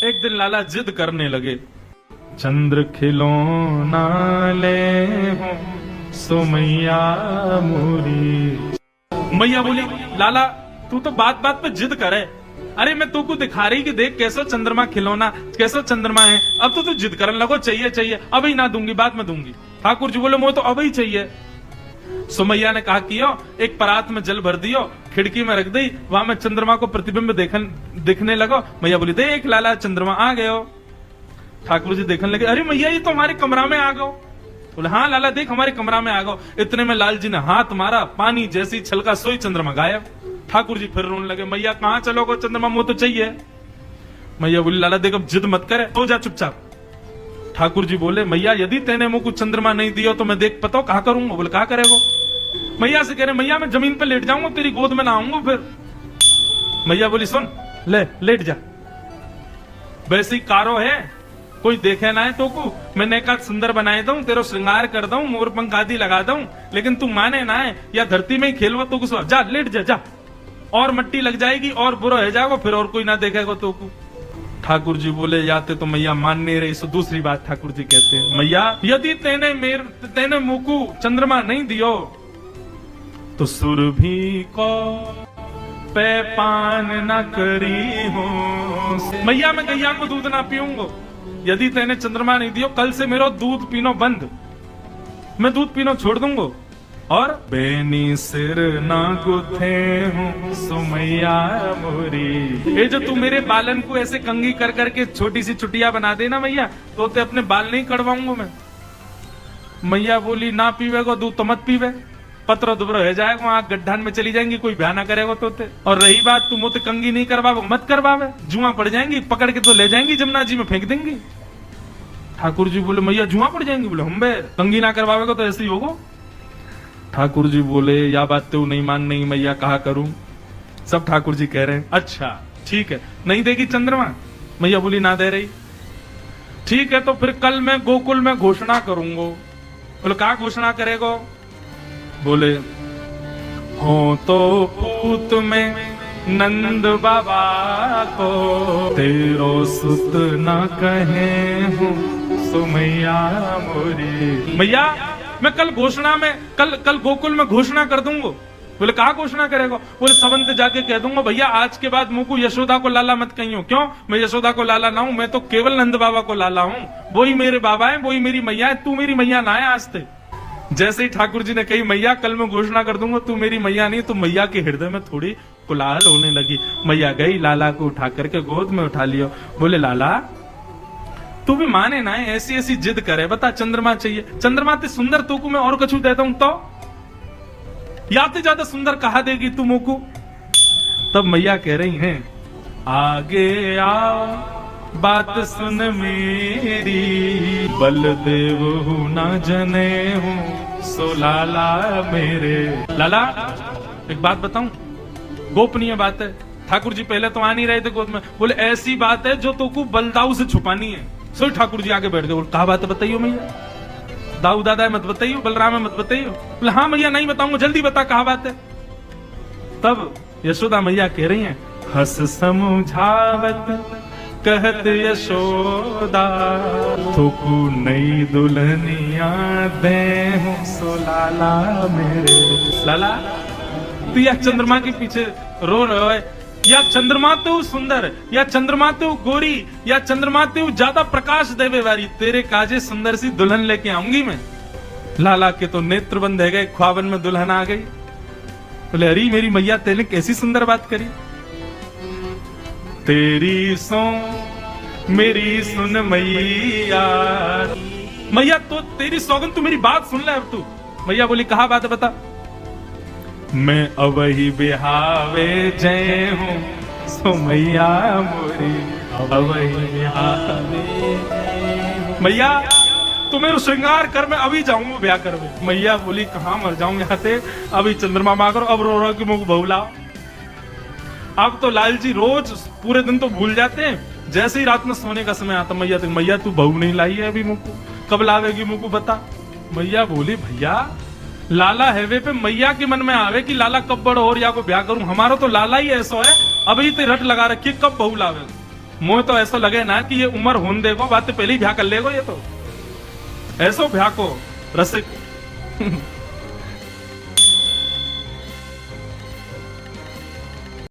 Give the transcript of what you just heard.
एक दिन लाला जिद करने लगे, चंद्र खिलौना ले हो सो मैया मोरी। मैया बोली, लाला तू तो बात बात पे जिद करे, अरे मैं तू को दिखा रही कि देख कैसो चंद्रमा खिलौना, कैसो चंद्रमा है, अब तो तू जिद करने लगो चाहिए चाहिए, अभी ना दूंगी बाद में दूंगी। ठाकुर जी बोले, मुझे तो अभी चाहिए। सुमैया ने कहा कि एक परात में जल भर दियो, खिड़की में रख दी, वहां में चंद्रमा को प्रतिबिंब दिखने लगो। मैया बोली, देख लाला चंद्रमा आ गए हो। ठाकुर जी देखने लगे, अरे मैया ये तो हमारे कमरा में आ गो। बोले, हाँ लाला देख हमारे कमरा में आ गो। इतने में लाल जी ने हाथ मारा, पानी जैसी छलका सोई चंद्रमा गायब। ठाकुर जी फिर रोने लगे, मैया कहां चलोगे, चंद्रमा मुझे तो चाहिए। मैया बोली, लाला देख अब जिद मत करे, सो जा चुपचाप। ठाकुर जी बोले, मैया यदि तेने मुझको चंद्रमा नहीं दियो तो मैं देख पता कहा करूंगा। बोले, कहा करेगो। मैया से कह रहे, मैया मैं जमीन पे लेट जाऊंगा, तेरी गोद में ना आऊंगा फिर। मैया बोली, सुन ले लेट जा, वैसी कारो है कोई देखे ना है तो को मैंने एक सुंदर बनाए दूं, तेरा श्रृंगार कर दूं, मोर पंख आदि लगा दूं, लेकिन तू माने ना है या धरती में ही खेलवा तो कुछ जा लेट जा जा, और मट्टी लग जाएगी और बुरा हो जाएगा, फिर और कोई ना देखेगा तो को। ठाकुर जी बोले, जाते तो मैया मान नहीं रही। सो दूसरी बात ठाकुर जी कहते हैं, मैया यदि तेने मुकु चंद्रमा नहीं दियो तो सुरभि को पे पान न करी हो। मैया मैं गैया को दूध ना पीऊंगा, यदि तेने चंद्रमा नहीं दियो कल से मेरा दूध पीनो बंद, मैं दूध पीनो छोड़ दूंगा। और बेनी सिर ना गुथे हूँ सुमैया मोरी, ये जो तू मेरे बालन को ऐसे कंगी कर करके छोटी सी चुटिया बना देना मैया, तो ते अपने बाल नहीं कड़वाऊंगा मैं। मैया बोली, ना पीवेगो दूध तो मत पीवे, पत्र दुबर हो जाएगा, वहां गड्ढान में चली जाएंगी, कोई ब्याह ना करेगा तो ते। और रही बात तू मुझे कंगी नहीं करवाओ, मत करवावे, जुआ पड़ जाएंगी, पकड़ के तो ले जाएंगी जमुना जी में फेंक देंगी। ठाकुर जी बोले, मैया जुआ पड़ जाएंगी। बोले, हम बे कंगी ना करवावेगा तो ऐसे ही होगा। ठाकुर जी बोले, या बात तो नहीं मान नहीं मैया, कहा करूं। सब ठाकुर जी कह रहे हैं, अच्छा ठीक है, नहीं देगी चंद्रमा। मैया बोली, ना दे रही, ठीक है तो फिर कल मैं गोकुल में घोषणा करूंगा। बोले, क्या घोषणा करेगो। बोले, हो तो पूत में नंद बाबा को तेरो सुत न कहे हूँ सुमैया मोरी। मैया मैं कल घोषणा में कल गोकुल में घोषणा कर दूंगा। बोले, कहा घोषणा करेगा। बोले, संवंत जाके कह दूंगा, भैया आज के बाद मुझको यशोदा को लाला मत कहियो। क्यों, मैं यशोदा को लाला ना हूं, मैं तो केवल नंद बाबा को लाला हूं, वही मेरे बाबा है, वही मेरी मैया है, तू मेरी मैया ना है आज तक। जैसे ही ठाकुर जी ने कही, मैया कल मैं घोषणा कर दूंगा तू मेरी मैया नहीं, तो मैया के हृदय में थोड़ी कुलाहल होने लगी। मैया गई, लाला को उठा करके गोद में उठा लियो। बोले, लाला तू भी माने ना है, ऐसी ऐसी जिद करे, बता चंद्रमा चाहिए, चंद्रमा ते सुंदर तू को मैं और कछु देता हूं तो याते ज्यादा सुंदर कहा देगी तू मोको। तब मैया कह रही हैं, आगे आओ बात सुन मेरी, बलदेव हूं ना जने हूं सो लाला मेरे। लाला एक बात बताऊं, गोपनीय बात है, ठाकुर जी पहले तो आ नहीं रहे थे गोद में। बोले, ऐसी बात है जो तो को बलदाऊ से छुपानी है। सो ठाकुर जी आगे बैठ गए। बोले, कहा बात है बताइयो मैया, दाऊ दादा मत बताइयो, बलराम मत बताइयो। बोले, हाँ मैया नहीं बताऊंगा, जल्दी बता कहा बात है। तब यशोदा मैया कह रही हैं, हंस समझावत कहत यशोदा, थोकू नई दुल्हनिया दे हूं सो लाला मेरे। लाला तू या चंद्रमा के पीछे रो रहा है, या चंद्रमा तो सुंदर, या चंद्रमा तो गोरी, या चंद्रमा तो ज्यादा प्रकाश देवे वाली, तेरे काजे सुंदर सी दुल्हन लेके आऊंगी मैं। लाला के तो नेत्र बंद है गए, ख्वाबन में दुल्हन आ गई। बोले, अरे मेरी मैया तेने कैसी सुंदर बात करी। तेरी सो मेरी सुन मैया, मैया तो तेरी सौगन तू मेरी बात सुन ले अब तू। मैया बोली, कहा बात है बता। मैं अवही बिहावे जय हूँ सो मैया मोरी, अवही बिहावे। मैया तू मेरे श्रृंगार कर, मैं अभी जाऊंगा ब्याह कर। मैया बोली, कहाँ मर जाऊं यहाँ से, अभी चंद्रमा मांग अब रो रो कि मुझको बहू लाओ। अब तो लाल जी रोज पूरे दिन तो भूल जाते हैं, जैसे ही रात में सोने का समय आता, मैया तो मैया तू बहू नहीं लाई है अभी, मुझको कब लावेगी, मुझको बता। मैया बोली, भैया लाला हैवे पे मैया के मन में आवे कि लाला कब बड़ और या को ब्याह करूं, हमारा तो लाला ही ऐसा है, अभी तो रट लगा रखी कब बहू लावे। मुझे तो ऐसा लगे ना कि ये उम्र होन देगो बात तो पहले ही ब्याह कर लेगो ये तो ऐसो ब्याह को रसिक